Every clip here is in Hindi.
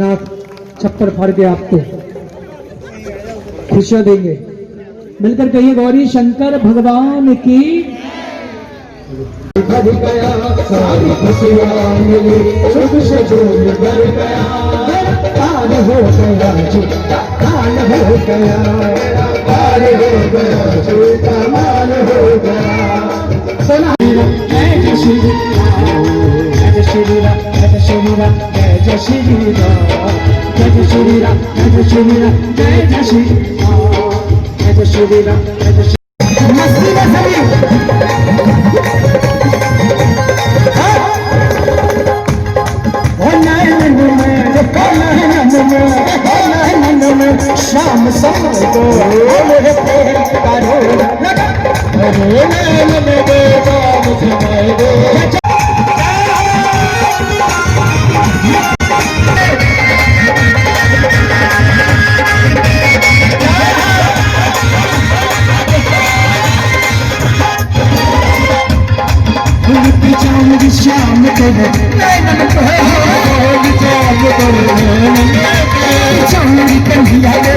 भोलेनाथ छप्पर फाड़ के आपको खुशियां देंगे। मिलकर कहिए गौरी शंकर भगवान की। भर गया सारी खुशियां मिली, सुख से झूम भर गया, पार हो गया झूठा माल हो गया, पार हो गया झूठा माल हो गया। जय जय श्री राम, जय जय श्री राम, जय जय श्री राम, जय जय श्री राम, जय जय श्री राम, जय जय श्री राम, जय जय श्री राम, जय जय श्री राम, जय जय श्री मस्ती में शाम समय को मेरे प्रेम का रोल लगा, अरे नैन में बेटा मुझे मैं दे। शाम को नैन में चांदी कन्हैया रे,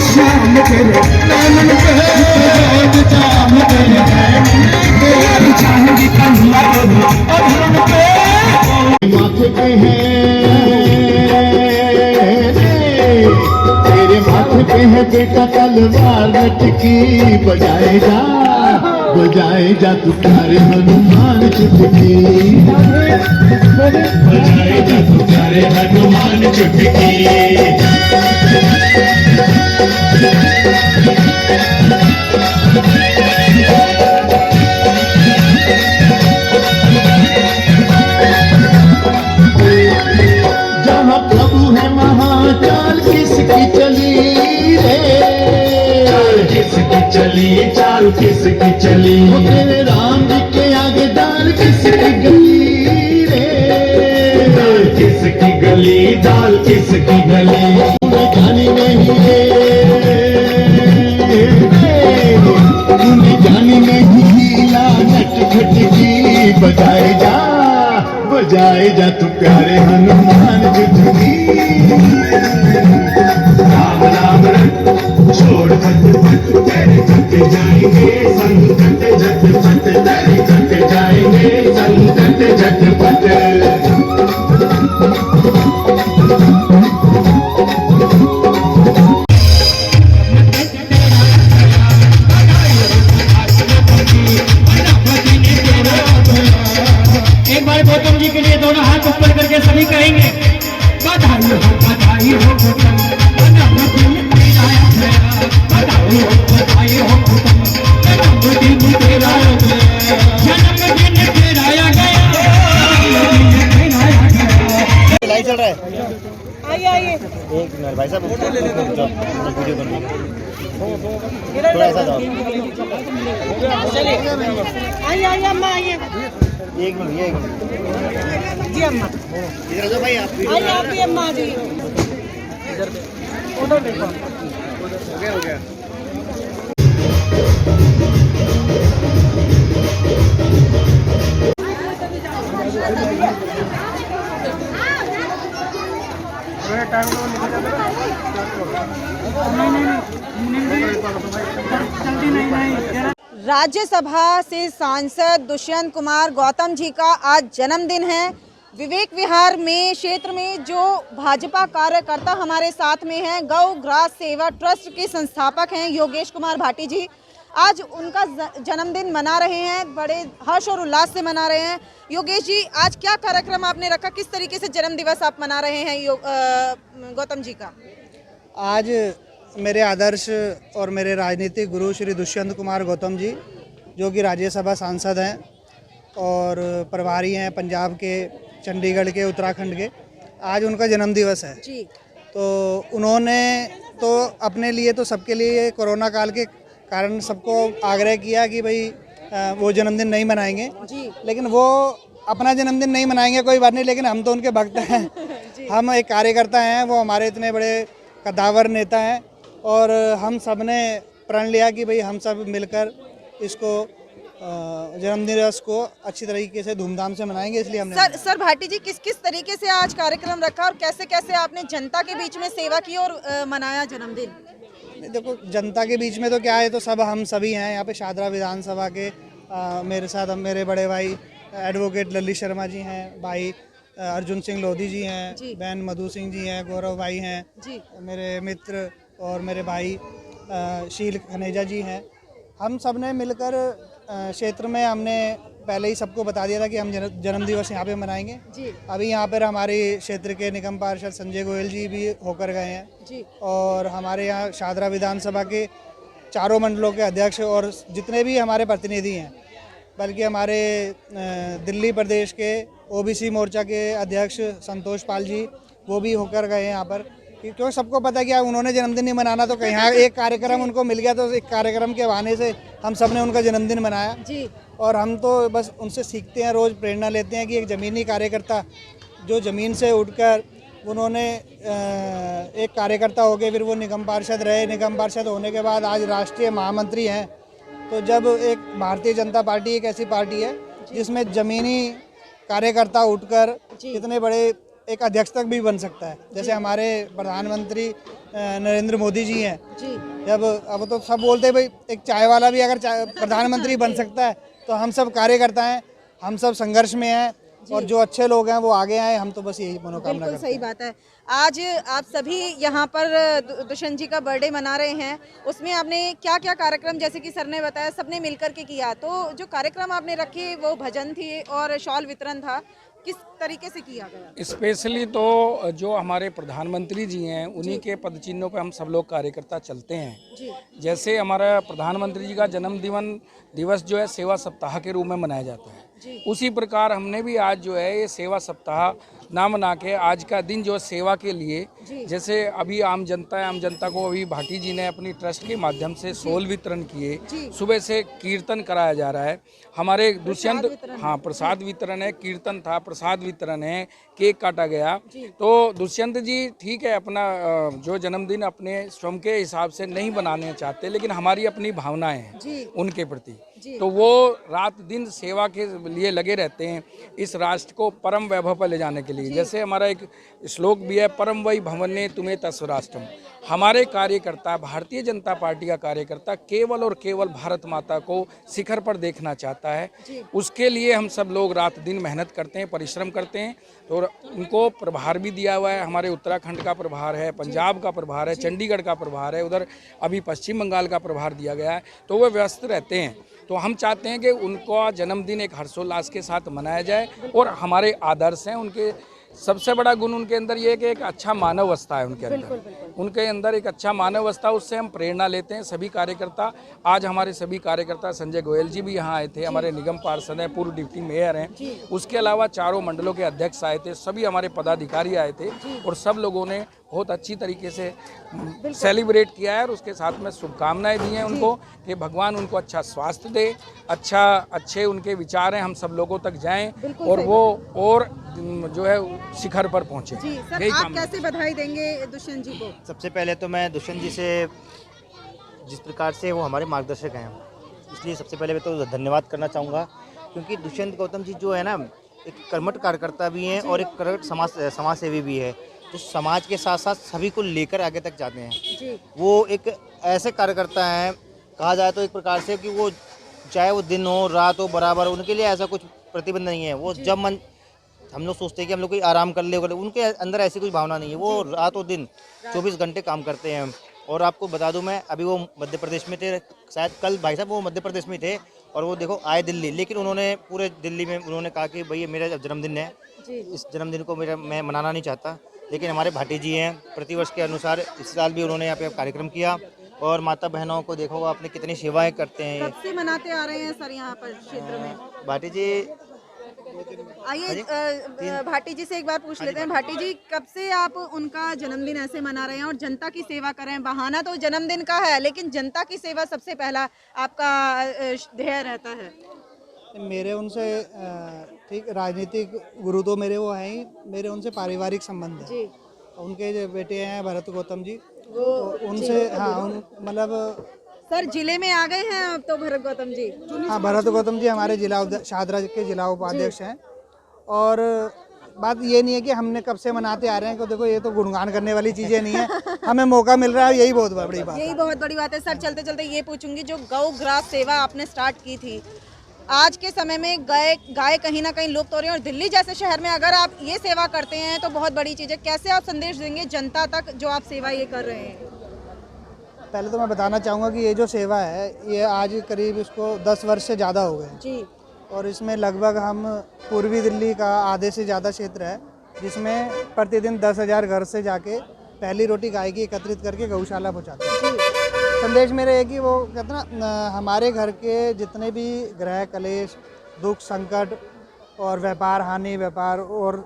शाम के नैन चांदी कन्हैया माथे पे है तेरे माथे पे है बेटा तलवार लटकी, बजाए जा तू प्यारे हनुमान चुटकी, बजाए जा तू प्यारे हनुमान चुटकी। जहाँ प्रभु है महाकाल किसकी चली रे, किसकी चली चाल किसकी चली, तेरे राम जी के आगे दाल किसकी गली रे, दाल किसकी गली, दाल किसकी गली। जानी नहीं जानी नहीं लानत खटकी, बजाए जा तू प्यारे हनुमान चुटकी। राम राम छोड़ फट तेरे कट जाएंगे संकट झटपट, तेरे कट जाएंगे संकट झटपट। एक बार गौतम जी के लिए दोनों हाथ ऊपर करके सभी कहेंगे बधाई हो गौतम, बधाई हो गौतम, जन्मदिन तेरा आया गया। लाइव चल रहा है, आइए एक मिनट भाई साहब, वीडियो बन थोड़ा सा जाओ, आइए अम्मा आइए, एक मिनट जी अम्मा, इधर आ जाओ भाई, आप भी अम्मा जी, इधर उधर देखो, हो गया राज्यसभा से सांसद दुष्यंत कुमार गौतम जी का आज जन्मदिन है। विवेक विहार में क्षेत्र में जो भाजपा कार्यकर्ता हमारे साथ में हैं, गौ ग्रास सेवा ट्रस्ट के संस्थापक हैं योगेश कुमार भाटी जी, आज उनका जन्मदिन मना रहे हैं, बड़े हर्ष और उल्लास से मना रहे हैं। योगेश जी, आज क्या कार्यक्रम आपने रखा, किस तरीके से जन्म दिवस आप मना रहे हैं गौतम जी का? आज मेरे आदर्श और मेरे राजनीतिक गुरु श्री दुष्यंत कुमार गौतम जी, जो कि राज्यसभा सांसद हैं और प्रभारी हैं पंजाब के, चंडीगढ़ के, उत्तराखंड के, आज उनका जन्म दिवस है जी। तो उन्होंने तो अपने लिए तो सबके लिए कोरोना काल के कारण सबको आग्रह किया कि भाई वो जन्मदिन नहीं मनाएंगे जी। लेकिन वो अपना जन्मदिन नहीं मनाएंगे कोई बात नहीं, लेकिन हम तो उनके भक्त हैं हम एक कार्यकर्ता हैं, वो हमारे इतने बड़े कद्दावर नेता हैं और हम सब ने प्रण लिया कि भाई हम सब मिलकर इसको जन्मदिन दिवस को अच्छी तरीके से धूमधाम से मनाएंगे, इसलिए हमने सर भाटी जी किस किस तरीके से आज कार्यक्रम रखा और कैसे कैसे आपने जनता के बीच में सेवा की और मनाया जन्मदिन? देखो, जनता के बीच में तो क्या है, तो सब हम सभी हैं यहाँ पे शादरा विधानसभा के। मेरे साथ हम मेरे बड़े भाई एडवोकेट ललित शर्मा जी हैं, भाई अर्जुन सिंह लोधी जी हैं, बहन मधु सिंह जी हैं, गौरव भाई हैं जी, मेरे मित्र, और मेरे भाई शील खनेजा जी हैं। हम सब ने मिलकर क्षेत्र में हमने पहले ही सबको बता दिया था कि हम जन्म दिवस यहाँ पे मनाएंगे जी, अभी यहाँ पर हमारे क्षेत्र के निगम पार्षद संजय गोयल जी भी होकर गए हैं जी, और हमारे यहाँ शादरा विधानसभा के चारों मंडलों के अध्यक्ष और जितने भी हमारे प्रतिनिधि हैं, बल्कि हमारे दिल्ली प्रदेश के ओबीसी मोर्चा के अध्यक्ष संतोष पाल जी वो भी होकर गए हैं यहाँ पर, क्योंकि सबको पता है कि उन्होंने जन्मदिन नहीं मनाना, तो कहीं यहाँ एक कार्यक्रम उनको मिल गया, तो एक कार्यक्रम के बहाने से हम सब ने उनका जन्मदिन मनाया जी। और हम तो बस उनसे सीखते हैं, रोज़ प्रेरणा लेते हैं कि एक ज़मीनी कार्यकर्ता जो ज़मीन से उठकर उन्होंने एक कार्यकर्ता हो गए, फिर वो निगम पार्षद रहे, निगम पार्षद होने के बाद आज राष्ट्रीय महामंत्री हैं। तो जब एक भारतीय जनता पार्टी एक ऐसी पार्टी है जिसमें ज़मीनी कार्यकर्ता उठकर इतने बड़े एक अध्यक्ष तक भी बन सकता है, जैसे हमारे प्रधानमंत्री नरेंद्र मोदी जी हैं। जब अब तो सब बोलते हैं भाई एक चाय वाला भी अगर प्रधानमंत्री बन सकता है, तो हम सब कार्यकर्ता हैं, हम सब संघर्ष में हैं और जो अच्छे लोग हैं वो आगे आए, हम तो बस यही मनोकामना करते हैं। सही बात है। आज आप सभी यहाँ पर दुष्यंत जी का बर्थडे मना रहे हैं, उसमें आपने क्या क्या कार्यक्रम, जैसे कि सर ने बताया, सबने मिलकर के किया, तो जो कार्यक्रम आपने रखे वो भजन थे और शॉल वितरण था, किस तरीके से किया गया? स्पेशली तो जो हमारे प्रधानमंत्री जी हैं उन्हीं के पदचिन्हों पे हम सब लोग कार्यकर्ता चलते हैं जी। जैसे हमारा प्रधानमंत्री जी का जन्मदिन दिवस जो है सेवा सप्ताह के रूप में मनाया जाता है, उसी प्रकार हमने भी आज जो है ये सेवा सप्ताह ना मना के आज का दिन जो सेवा के लिए, जैसे अभी आम जनता है, आम जनता को अभी भाटी जी ने अपनी ट्रस्ट के माध्यम से शॉल वितरण किए, सुबह से कीर्तन कराया जा रहा है, हमारे दुष्यंत प्रसाद वितरण है, कीर्तन था, प्रसाद वितरण है, केक काटा गया। तो दुष्यंत जी ठीक है अपना जो जन्मदिन अपने स्वयं के हिसाब से नहीं बनाने चाहते, लेकिन हमारी अपनी भावनाएं हैं उनके प्रति, तो वो रात दिन सेवा के लिए लगे रहते हैं इस राष्ट्र को परम वैभव पर ले जाने के लिए। जैसे हमारा एक श्लोक भी है, परम वै भवने तुम्हें तस्वराष्ट्रम। हमारे कार्यकर्ता, भारतीय जनता पार्टी का कार्यकर्ता केवल और केवल भारत माता को शिखर पर देखना चाहता है, उसके लिए हम सब लोग रात दिन मेहनत करते हैं, परिश्रम करते हैं। तो उनको प्रभार भी दिया हुआ है, हमारे उत्तराखंड का प्रभार है, पंजाब का प्रभार है, चंडीगढ़ का प्रभार है, उधर अभी पश्चिम बंगाल का प्रभार दिया गया है, तो वो व्यस्त रहते हैं। तो हम चाहते हैं कि उनका जन्मदिन एक हर्षोल्लास के साथ मनाया जाए और हमारे आदर्श हैं उनके। सबसे बड़ा गुण उनके अंदर ये है कि एक अच्छा मानव अवस्था है उनके अंदर, उनके अंदर एक अच्छा मानव अवस्था, उससे हम प्रेरणा लेते हैं सभी कार्यकर्ता। आज हमारे सभी कार्यकर्ता, संजय गोयल जी भी यहाँ आए थे, हमारे निगम पार्षद हैं, पूर्व डिप्टी मेयर हैं, उसके अलावा चारों मंडलों के अध्यक्ष आए थे, सभी हमारे पदाधिकारी आए थे और सब लोगों ने बहुत अच्छी तरीके से सेलिब्रेट किया है और उसके साथ में शुभकामनाएं दी हैं उनको कि भगवान उनको अच्छा स्वास्थ्य दे, अच्छे उनके विचार हैं हम सब लोगों तक जाएं और वो और जो है शिखर पर पहुंचे। जी सर, आप कैसे बधाई देंगे दुष्यंत जी को? सबसे पहले तो मैं दुष्यंत जी से, जिस प्रकार से वो हमारे मार्गदर्शक हैं, इसलिए सबसे पहले मैं तो धन्यवाद करना चाहूँगा, क्योंकि दुष्यंत गौतम जी जो है ना, एक कर्मठ कार्यकर्ता भी हैं और एक कर्मठ समाज सेवी भी है, जो समाज के साथ साथ सभी को लेकर आगे तक जाते हैं। वो एक ऐसे कार्यकर्ता हैं, कहा जाए तो एक प्रकार से कि वो चाहे वो दिन हो रात हो बराबर, उनके लिए ऐसा कुछ प्रतिबंध नहीं है। वो जब मन हम लोग सोचते हैं कि हम लोग कोई आराम कर ले, उनके अंदर ऐसी कुछ भावना नहीं है। वो रात और दिन 24 घंटे काम करते हैं। और आपको बता दूं, मैं अभी वो मध्य प्रदेश में थे, शायद कल भाई साहब वो मध्य प्रदेश में थे और वो देखो आए दिल्ली, लेकिन उन्होंने पूरे दिल्ली में उन्होंने कहा कि भैया मेरा जन्मदिन है, इस जन्मदिन को मैं मनाना नहीं चाहता, लेकिन हमारे भाटी जी हैं, प्रतिवर्ष के अनुसार इस साल भी उन्होंने यहाँ पे कार्यक्रम किया और माता बहनों को देखो आपने कितनी सेवाएं करते हैं। कब से मनाते आ रहे हैं सर यहाँ पर क्षेत्र में? भाटी जी, आइए भाटी जी से एक बार पूछ लेते हैं। भाटी जी, कब से आप उनका जन्मदिन ऐसे मना रहे हैं और जनता की सेवा कर रहे हैं? बहाना तो जन्मदिन का है, लेकिन जनता की सेवा सबसे पहला आपका ध्येय रहता है। मेरे उनसे ठीक राजनीतिक गुरु तो मेरे वो हैं ही, मेरे उनसे पारिवारिक संबंध है। उनके जो बेटे हैं भरत गौतम जी, तो उनसे मतलब सर जिले में आ गए हैं अब तो भरत गौतम जी। हाँ, भरत गौतम जी हमारे शाहदरा के जिला उपाध्यक्ष हैं। और बात ये नहीं है कि हमने कब से मनाते आ रहे हैं, कि देखो ये तो गुणगान करने वाली चीज़ें नहीं है, हमें मौका मिल रहा है, यही बहुत बड़ी बात यही बहुत बड़ी बात है। सर चलते चलते ये पूछूंगी, जो गौ ग्रास सेवा आपने स्टार्ट की थी, आज के समय में गाय कहीं ना कहीं लुप्त हो रही है और दिल्ली जैसे शहर में अगर आप ये सेवा करते हैं तो बहुत बड़ी चीज़ है। कैसे आप संदेश देंगे जनता तक जो आप सेवा ये कर रहे हैं? पहले तो मैं बताना चाहूँगा कि ये जो सेवा है ये आज करीब इसको 10 वर्ष से ज़्यादा हो गए जी। और इसमें लगभग हम पूर्वी दिल्ली का आधे से ज़्यादा क्षेत्र है, जिसमें प्रतिदिन 10,000 घर से जाके पहली रोटी गाय की एकत्रित करके गौशाला पहुँचाते हैं। संदेश मेरे है कि वो कहते ना, हमारे घर के जितने भी ग्रह कलेश, दुख, संकट और व्यापार हानि, व्यापार और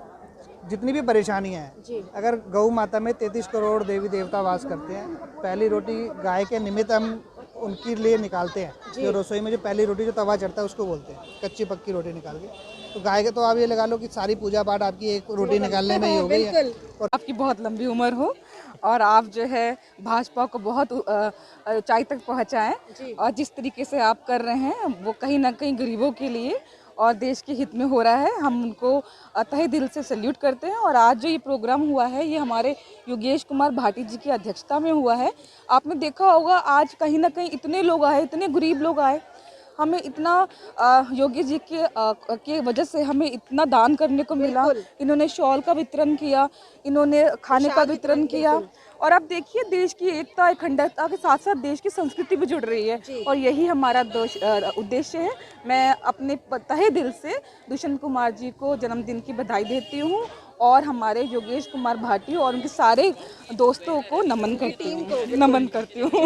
जितनी भी परेशानियां हैं, अगर गौ माता में 33 करोड़ देवी देवता वास करते हैं, पहली रोटी गाय के निमित्त हम उनके लिए निकालते हैं। जो रसोई में जो पहली रोटी जो तवा चढ़ता है उसको बोलते हैं, कच्ची पक्की रोटी निकाल के। तो गाय के तो आप ये लगा लो कि सारी पूजा पाठ आपकी एक रोटी निकालने में ही हो गई है। और आपकी बहुत लंबी उम्र हो और आप जो है भाजपा को बहुत ऊंचाई तक पहुंचाएं। और जिस तरीके से आप कर रहे हैं वो कहीं ना कहीं गरीबों के लिए और देश के हित में हो रहा है। हम उनको तहे दिल से सैल्यूट करते हैं। और आज जो ये प्रोग्राम हुआ है ये हमारे योगेश कुमार भाटी जी की अध्यक्षता में हुआ है। आपने देखा होगा आज कहीं ना कहीं इतने लोग आए, इतने गरीब लोग आए, हमें इतना योगी जी के वजह से हमें इतना दान करने को मिला। इन्होंने शॉल का वितरण किया, इन्होंने खाने का वितरण किया। और आप देखिए देश की एकता अखंडता के साथ साथ देश की संस्कृति भी जुड़ रही है और यही हमारा उद्देश्य है। मैं अपने तहे दिल से दुष्यंत कुमार जी को जन्मदिन की बधाई देती हूँ और हमारे योगेश कुमार भाटी और उनके सारे दोस्तों को नमन करती हूँ।